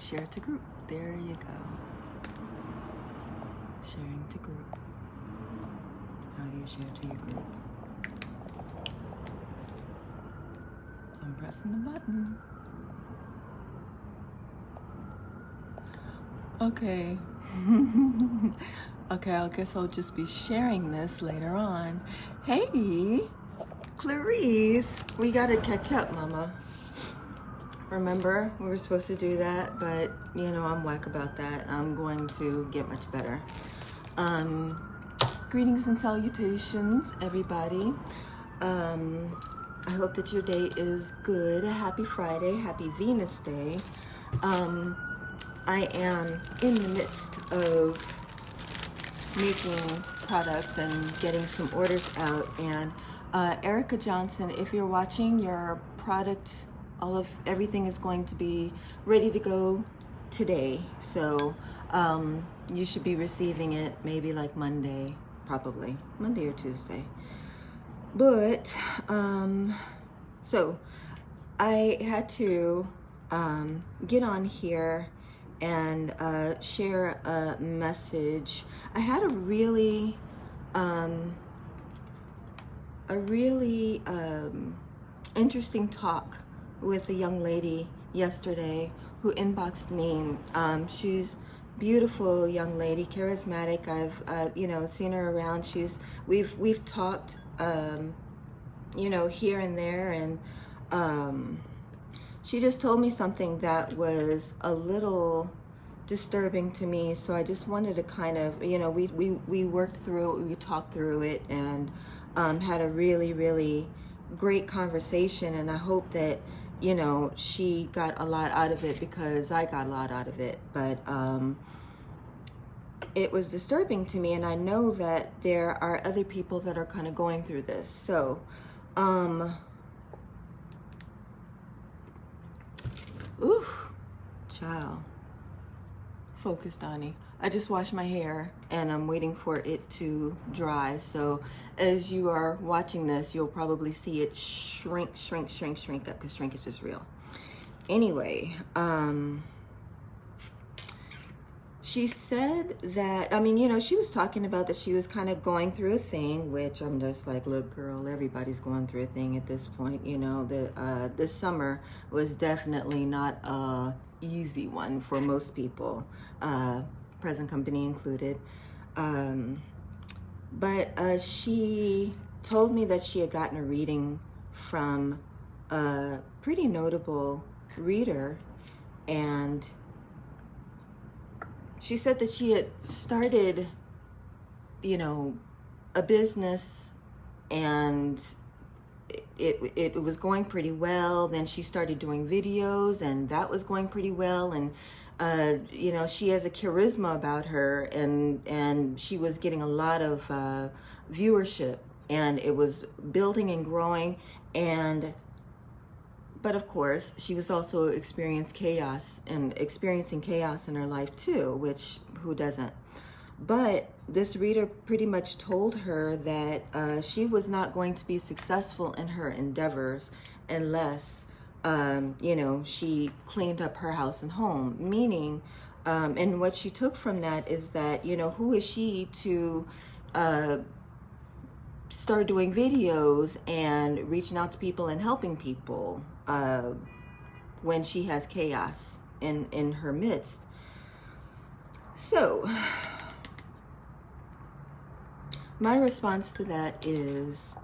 Share to group. There you go. Sharing to group. How do you share to your group? I'm pressing the button. Okay. Okay, I guess I'll just be sharing this later on. Hey, Clarice, we gotta catch up, Mama. Remember, we were supposed to do that, but you know, I'm whack about that. I'm going to get much better. Greetings and salutations, everybody. I hope that your day is good. Happy Friday, happy Venus Day. I am in the midst of making product and getting some orders out. And Erica Johnson, if you're watching, your product, everything is going to be ready to go today. So you should be receiving it maybe like Monday, probably Monday or Tuesday. But so I had to get on here and share a message. I had a really interesting talk with a young lady yesterday who inboxed me. She's beautiful young lady, charismatic. I've you know, seen her around. We've talked you know, here and there, and she just told me something that was a little disturbing to me. So I just wanted to kind of, you know, we worked through it, we talked through it, and had a really great conversation. And I hope that, you know, she got a lot out of it, because I got a lot out of it. But it was disturbing to me, and I know that there are other people that are kind of going through this. So ooh, child. Focus, Donnie. I just washed my hair and I'm waiting for it to dry. So as you are watching this, you'll probably see it shrink up, because shrinkage is real. Anyway, she said that, I mean, you know, she was talking about that she was kind of going through a thing, which I'm just like, look, girl, everybody's going through a thing at this point. You know, this summer was definitely not a easy one for most people, present company included. But she told me that she had gotten a reading from a pretty notable reader, and she said that she had started, you know, a business, and it was going pretty well. Then she started doing videos, and that was going pretty well. And you know, she has a charisma about her, and she was getting a lot of viewership, and it was building and growing. But of course, she was also experiencing chaos in her life too, which who doesn't? But this reader pretty much told her that she was not going to be successful in her endeavors unless, you know, she cleaned up her house and home. Meaning, and what she took from that is that, you know, who is she to start doing videos and reaching out to people and helping people when she has chaos in her midst? So my response to that is,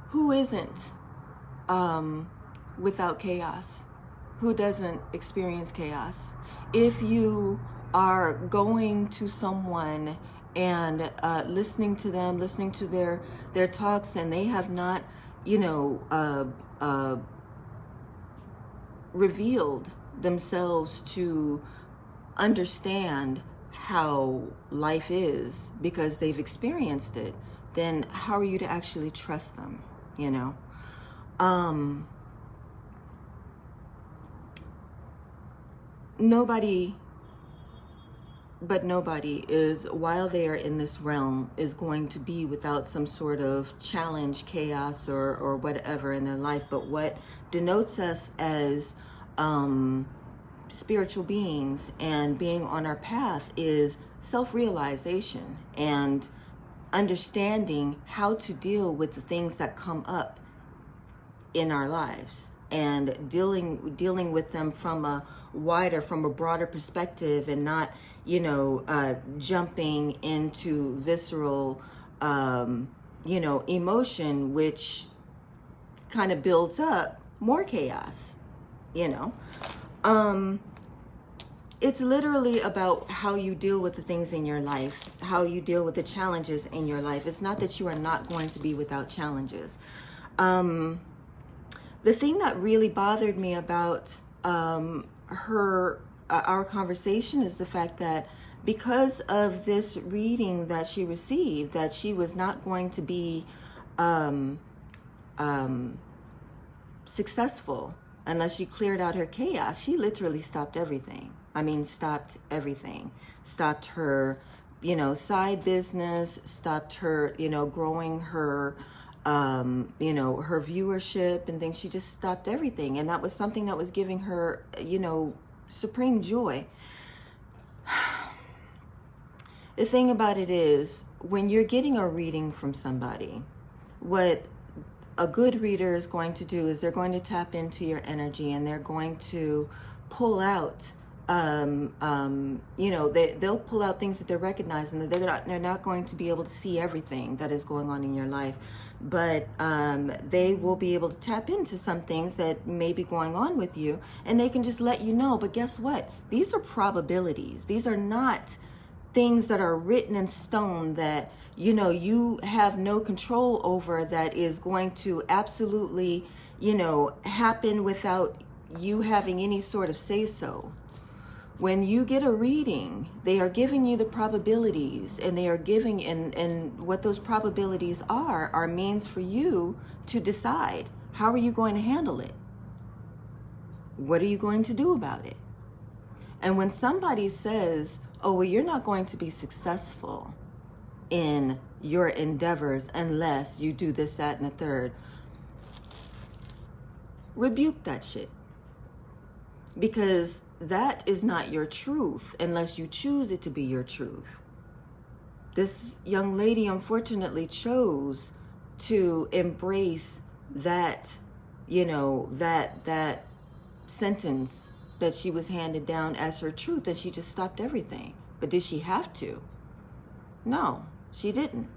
who isn't without chaos? Who doesn't experience chaos? If you are going to someone and listening to them, listening to their talks, and they have not, you know, revealed themselves to understand how life is because they've experienced it, then how are you to actually trust them, you know? Nobody is, while they are in this realm, is going to be without some sort of challenge, chaos, or whatever in their life. But what denotes us as spiritual beings and being on our path is self-realization and understanding how to deal with the things that come up in our lives, and dealing with them from a broader perspective, and not, jumping into visceral, emotion, which kind of builds up more chaos, It's literally about how you deal with the things in your life, how you deal with the challenges in your life. It's not that you are not going to be without challenges. The thing that really bothered me about our conversation is the fact that because of this reading that she received, that she was not going to be successful unless she cleared out her chaos. She literally stopped everything. Stopped everything. Stopped her, side business, stopped her, growing her, her viewership and things. She just stopped everything. And that was something that was giving her, supreme joy. The thing about it is, when you're getting a reading from somebody, what a good reader is going to do is they're going to tap into your energy, and they're going to pull out, they'll pull out things that they're recognizing, that they're not going to be able to see everything that is going on in your life, but they will be able to tap into some things that may be going on with you, and they can just let you know. But guess what? These are probabilities. These are not things that are written in stone that you have no control over, that is going to absolutely happen without you having any sort of say so. When you get a reading, they are giving you the probabilities, and they are giving, and what those probabilities are means for you to decide, how are you going to handle it? What are you going to do about it? And when somebody says, oh, well, you're not going to be successful in your endeavors unless you do this, that, and the third, rebuke that shit. Because that is not your truth unless you choose it to be your truth. This young lady unfortunately chose to embrace that, that sentence that she was handed down as her truth, and she just stopped everything. But did she have to? No, she didn't.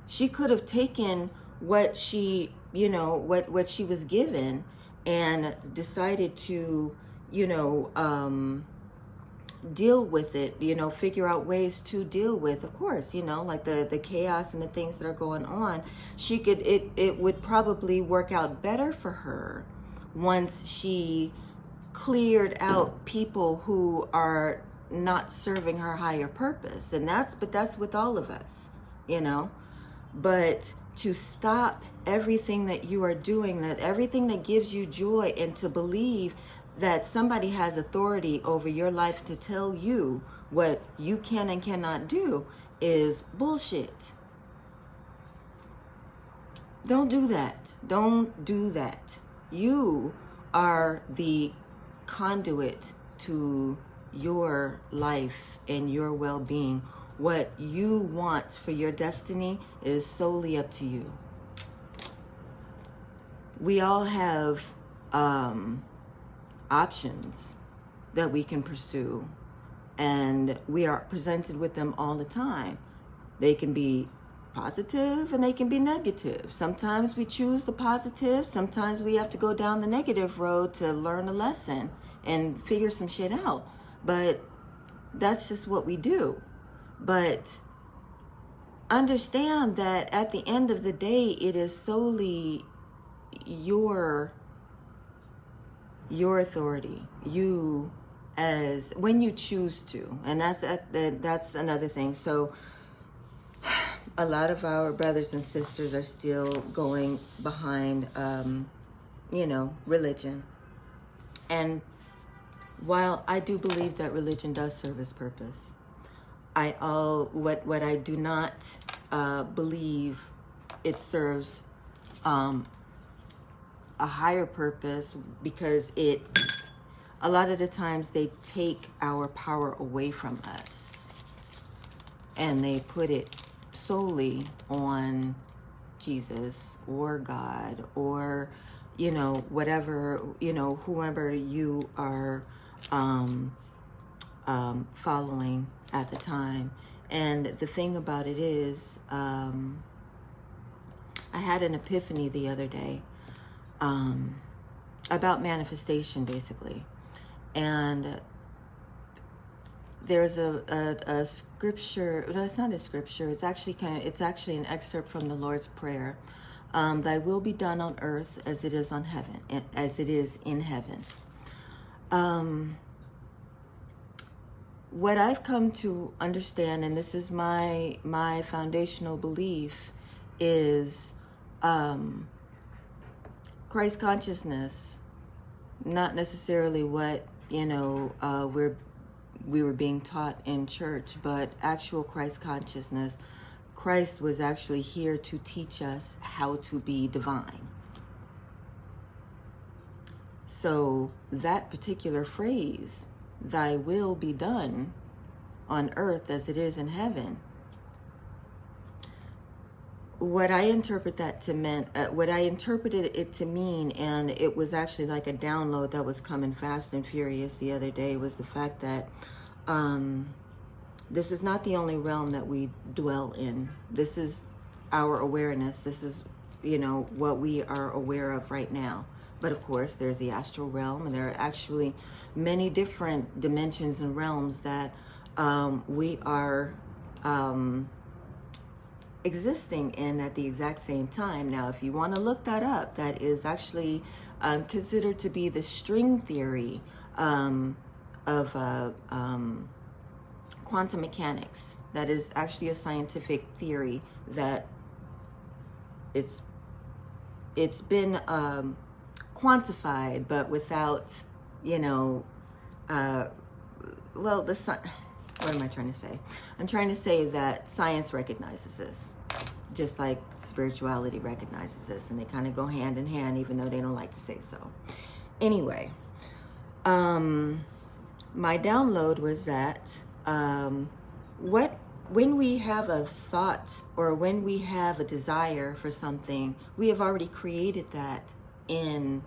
She could have taken what she, what she was given, and decided to, deal with it, figure out ways to deal with, of course, like the chaos and the things that are going on. She could, it would probably work out better for her once she cleared out people who are not serving her higher purpose. And that's with all of us, but to stop everything that you are doing, that everything that gives you joy, and to believe that somebody has authority over your life to tell you what you can and cannot do, is bullshit. Don't do that. Don't do that. You are the conduit to your life and your well-being. What you want for your destiny is solely up to you. We all have options that we can pursue, and we are presented with them all the time. They can be positive and they can be negative. Sometimes we choose the positive, sometimes we have to go down the negative road to learn a lesson and figure some shit out. But that's just what we do. But understand that at the end of the day, it is solely your authority. You, as when you choose to, and that's another thing. So a lot of our brothers and sisters are still going behind, religion. And while I do believe that religion does serve its purpose, what I do not believe it serves a higher purpose, because it a lot of the times they take our power away from us and they put it solely on Jesus or God or, you know, whatever, you know, whoever you are following at the time. And the thing about it is, I had an epiphany the other day about manifestation, basically. And there's a scripture. No, it's not a scripture. It's actually an excerpt from the Lord's Prayer. Thy will be done on earth as it is on heaven, as it is in heaven. What I've come to understand, and this is my foundational belief, is Christ consciousness, not necessarily what, you know, we were being taught in church, but actual Christ consciousness. Christ was actually here to teach us how to be divine. So that particular phrase, thy will be done on earth as it is in heaven, what I interpreted it to mean, and it was actually like a download that was coming fast and furious the other day, was the fact that this is not the only realm that we dwell in. This is our awareness. This is, you know, what we are aware of right now. But of course, there's the astral realm, and there are actually many different dimensions and realms that we are existing in at the exact same time. Now, if you want to look that up, that is actually considered to be the string theory of quantum mechanics. That is actually a scientific theory that it's been quantified, but without, you know, well, what am I trying to say? I'm trying to say that science recognizes this, just like spirituality recognizes this, and they kind of go hand in hand, even though they don't like to say so. Anyway, my download was that when we have a thought or when we have a desire for something, we have already created that in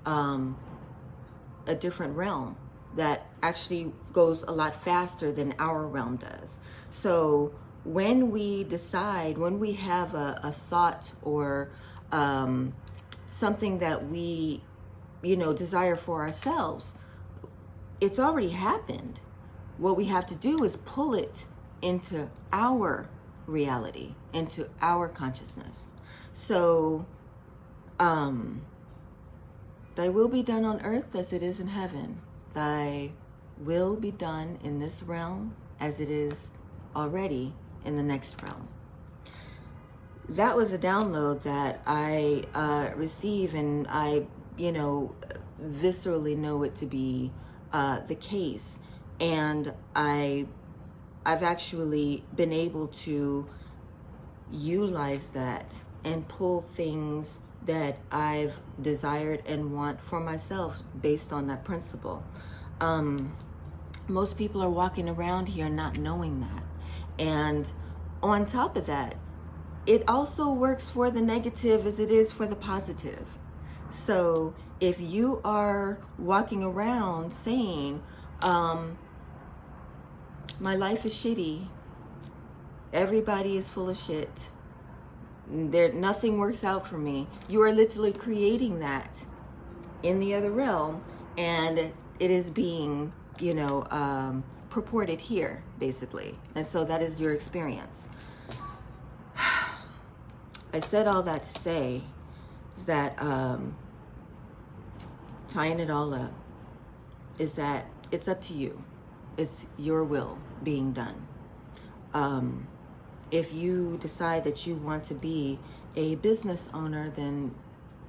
a different realm that actually goes a lot faster than our realm does. So when we decide, when we have a thought or something that we, you know, desire for ourselves, it's already happened. What we have to do is pull it into our reality, into our consciousness. So, thy will be done on earth as it is in heaven. Thy will be done in this realm as it is already in the next realm. That was a download that I receive, and I, you know, viscerally know it to be the case. And I've actually been able to utilize that and pull things that I've desired and want for myself based on that principle. Most people are walking around here not knowing that. And on top of that, it also works for the negative as it is for the positive. So if you are walking around saying, my life is shitty, everybody is full of shit, nothing works out for me, you are literally creating that in the other realm, and it is being, you know, purported here, basically. And so that is your experience. I said all that to say is that tying it all up is that it's up to you. It's your will being done. If you decide that you want to be a business owner, then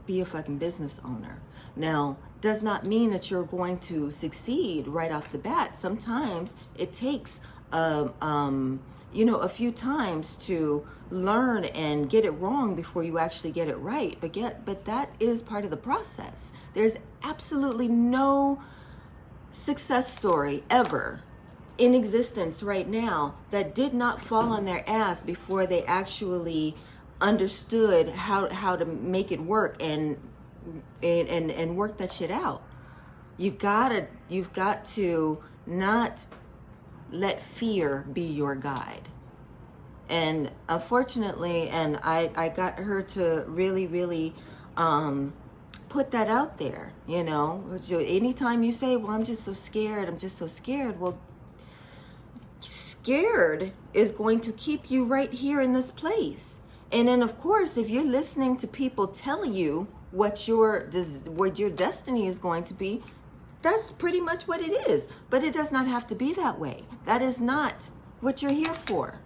be a fucking business owner. Now, does not mean that you're going to succeed right off the bat. Sometimes it takes, you know, a few times to learn and get it wrong before you actually get it right. But that is part of the process. There's absolutely no success story ever in existence right now that did not fall on their ass before they actually understood how to make it work and work that shit out. You've got to not let fear be your guide. And unfortunately, and I got her to really put that out there, you know. Anytime you say, well, I'm just so scared, well, scared is going to keep you right here in this place. And then, of course, if you're listening to people tell you what your destiny is going to be, that's pretty much what it is. But it does not have to be that way. That is not what you're here for.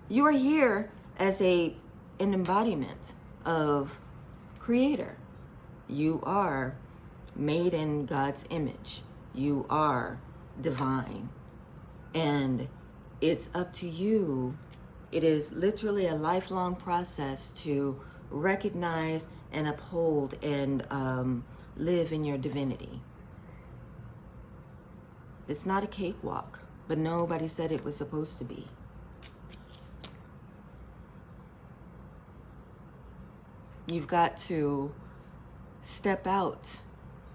You are here as an embodiment of Creator. You are made in God's image. You are divine. And it's up to you. It is literally a lifelong process to recognize and uphold and live in your divinity. It's not a cakewalk, but nobody said it was supposed to be. You've got to step out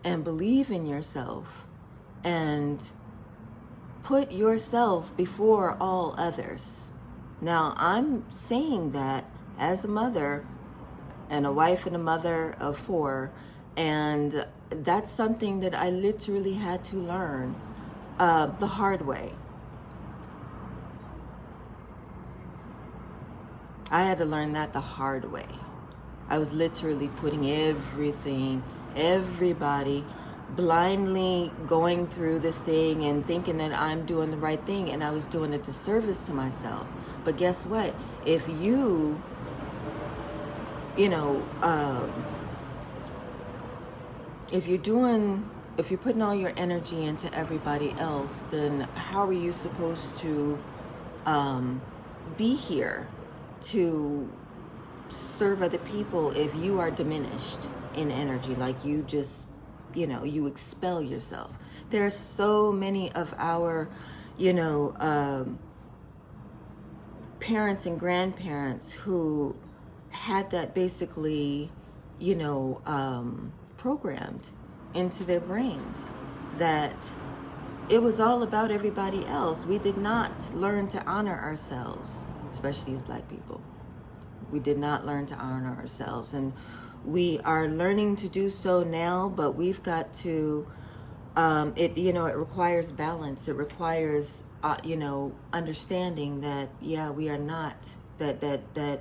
and believe in yourself and put yourself before all others. Now, I'm saying that as a mother and a wife and a mother of 4, and that's something that I literally had to learn the hard way. I had to learn that the hard way. I was literally putting everybody, blindly going through this thing and thinking that I'm doing the right thing, and I was doing a disservice to myself. But guess what? If if you're putting all your energy into everybody else, then how are you supposed to be here to serve other people if you are diminished in energy? Like you just, you expel yourself. There are so many of our, parents and grandparents who had that basically, programmed into their brains that it was all about everybody else. We did not learn to honor ourselves, especially as Black people. We did not learn to honor ourselves, and we are learning to do so now, but we've got to, it requires balance. It requires, understanding that, we are not, that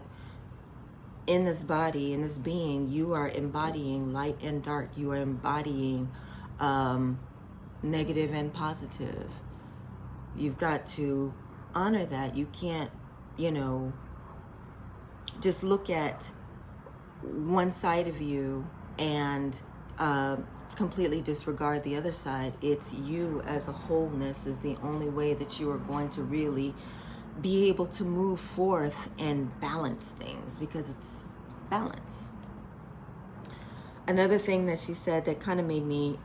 in this body, in this being, you are embodying light and dark. You are embodying negative and positive. You've got to honor that. You can't, just look at one side of you and completely disregard the other side. It's you as a wholeness is the only way that you are going to really be able to move forth and balance things, because it's balance. Another thing that she said that kind of made me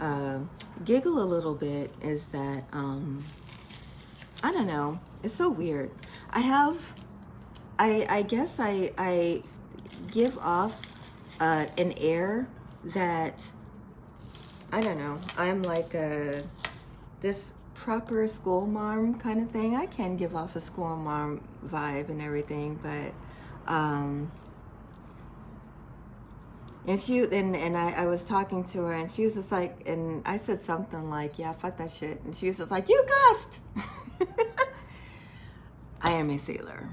giggle a little bit is that, I don't know, it's so weird. I guess I give off an air that, I don't know, I'm like this proper Schoolmarm kind of thing. I can give off a Schoolmarm vibe and everything, but and I was talking to her, and she was just like, and I said something like, yeah, fuck that shit, and she was just like, you gust. I am a sailor.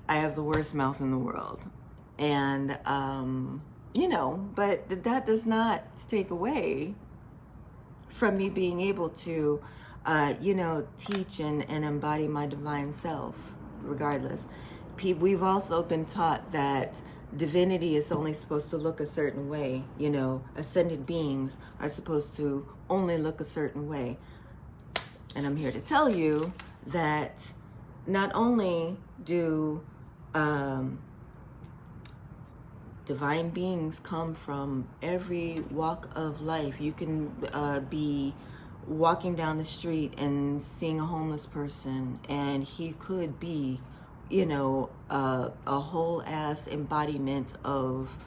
I have the worst mouth in the world, and but that does not take away from me being able to teach and embody my divine self regardless. We've also been taught that divinity is only supposed to look a certain way. Ascended beings are supposed to only look a certain way. And I'm here to tell you that not only do divine beings come from every walk of life. You can be walking down the street and seeing a homeless person, and he could be, you know, a whole ass embodiment of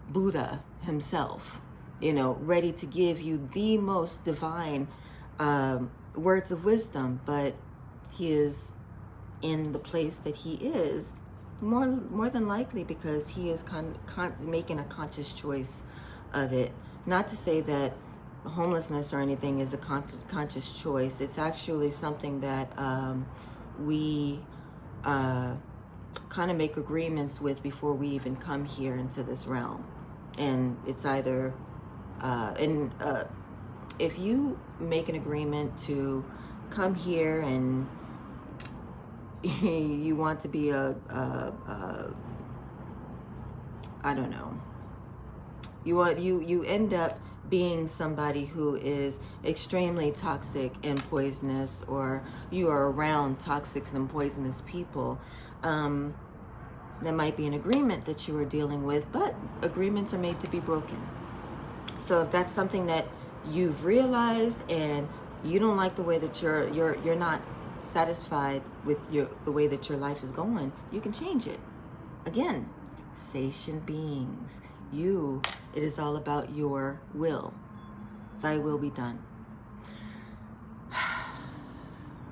Buddha himself, you know, ready to give you the most divine words of wisdom, but he is in the place that he is more than likely because he is making a conscious choice of it. Not to say that homelessness or anything is a conscious choice. It's actually something that we kind of make agreements with before we even come here into this realm. And it's either if you make an agreement to come here and you want to be I don't know, you end up being somebody who is extremely toxic and poisonous, or you are around toxic and poisonous people, there might be an agreement that you are dealing with, but agreements are made to be broken. So if that's something that you've realized and you don't like the way that you're not satisfied with the way that your life is going, you can change it. Again, sentient beings. It is all about your will. Thy will be done.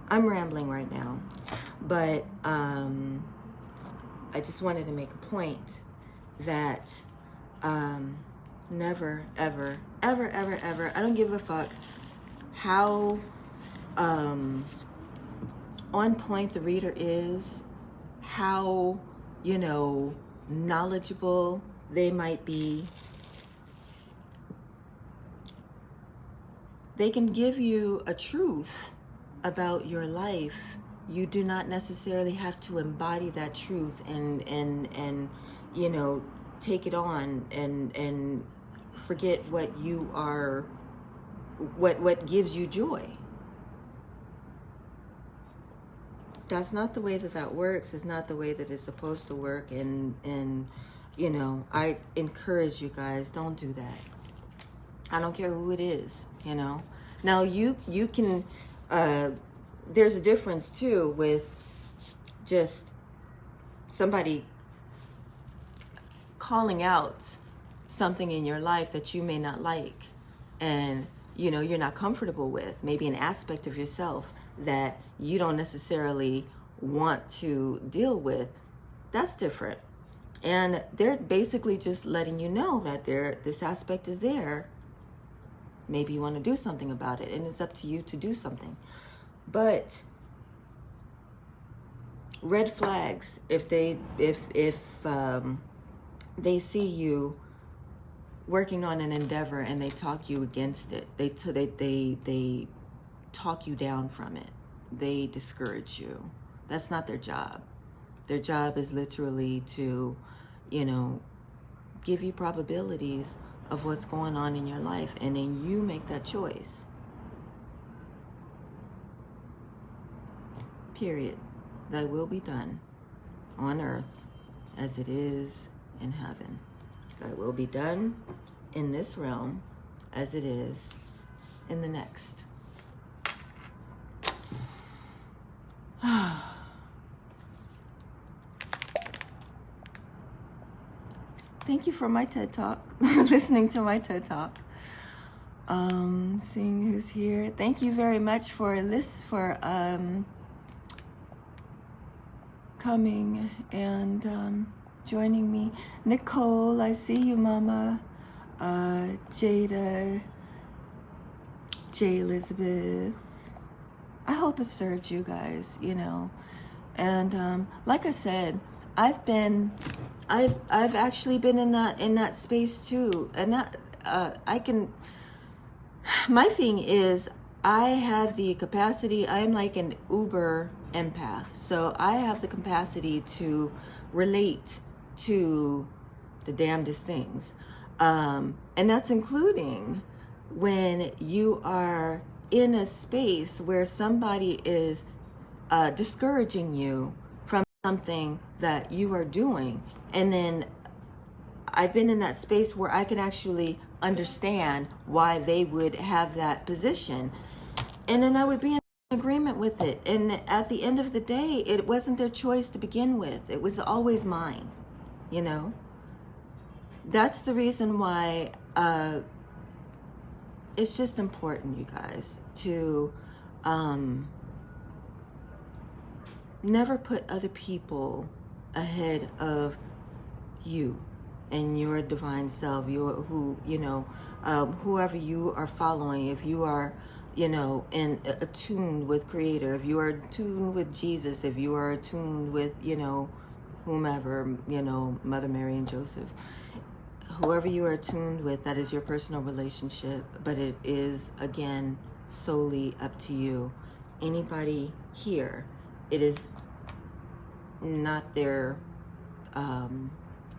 I'm rambling right now, but I just wanted to make a point that never, ever, ever, ever, ever, I don't give a fuck how on point the reader is, how, you know, knowledgeable they might be. They can give you a truth about your life. You do not necessarily have to embody that truth and you know, take it on and forget what you are, what gives you joy. That's not the way that works. It's not the way that it's supposed to work. And you know, I encourage you guys, don't do that. I don't care who it is, you know. Now you can, there's a difference too with just somebody calling out something in your life that you may not like and, you know, you're not comfortable with, maybe an aspect of yourself that you don't necessarily want to deal with. That's different. And they're basically just letting you know that this aspect is there. Maybe you want to do something about it, and it's up to you to do something. But red flags, if they see you working on an endeavor and they talk you against it, they talk you down from it, they discourage you. That's not their job. Their job is literally to, you know, give you probabilities of what's going on in your life, and then you make that choice. Period. Thy will be done on earth as it is in heaven. Thy will be done in this realm as it is in the next. Thank you for my TED Talk, listening to my TED Talk. Seeing who's here. Thank you very much for coming and joining me. Nicole, I see you, Mama. Jada, J. Elizabeth. I hope it served you guys, you know. And like I said, I've actually been in that space too, and my thing is, I have the capacity. I'm like an Uber empath, so I have the capacity to relate to the damnedest things, and that's including when you are in a space where somebody is discouraging you from something that you are doing. And then I've been in that space where I can actually understand why they would have that position. And then I would be in agreement with it. And at the end of the day, it wasn't their choice to begin with. It was always mine, you know? That's the reason why it's just important, you guys, to never put other people ahead of you and your divine self, whoever you are following. If you are, attuned with Creator, if you are attuned with Jesus, if you are attuned with, whomever, Mother Mary and Joseph, whoever you are attuned with, that is your personal relationship. But it is, again, solely up to you. Anybody here, it is not their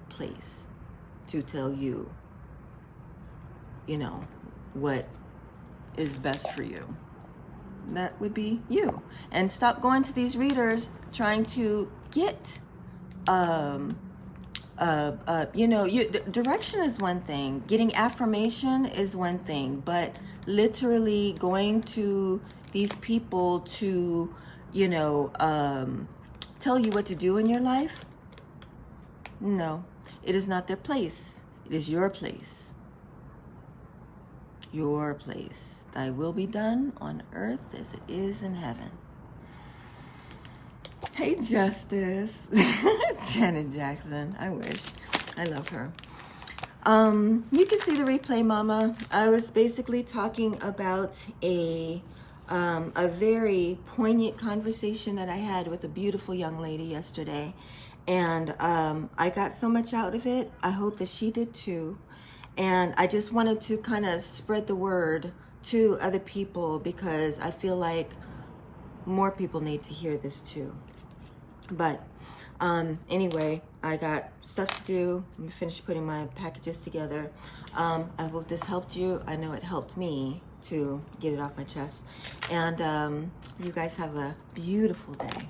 place to tell you, what is best for you. That would be you. And stop going to these readers trying to get, direction is one thing. Getting affirmation is one thing. But literally going to these people to, tell you what to do in your life, no, it is not their place. It is your place. Your place. Thy will be done on earth as it is in heaven. Hey, Justice. Janet Jackson. I wish. I love her. You can see the replay, Mama. I was basically talking about a very poignant conversation that I had with a beautiful young lady yesterday. And I got so much out of it. I hope that she did too. And I just wanted to kind of spread the word to other people because I feel like more people need to hear this too. But anyway, I got stuff to do. Let me finish putting my packages together. I hope this helped you. I know it helped me to get it off my chest. And you guys have a beautiful day.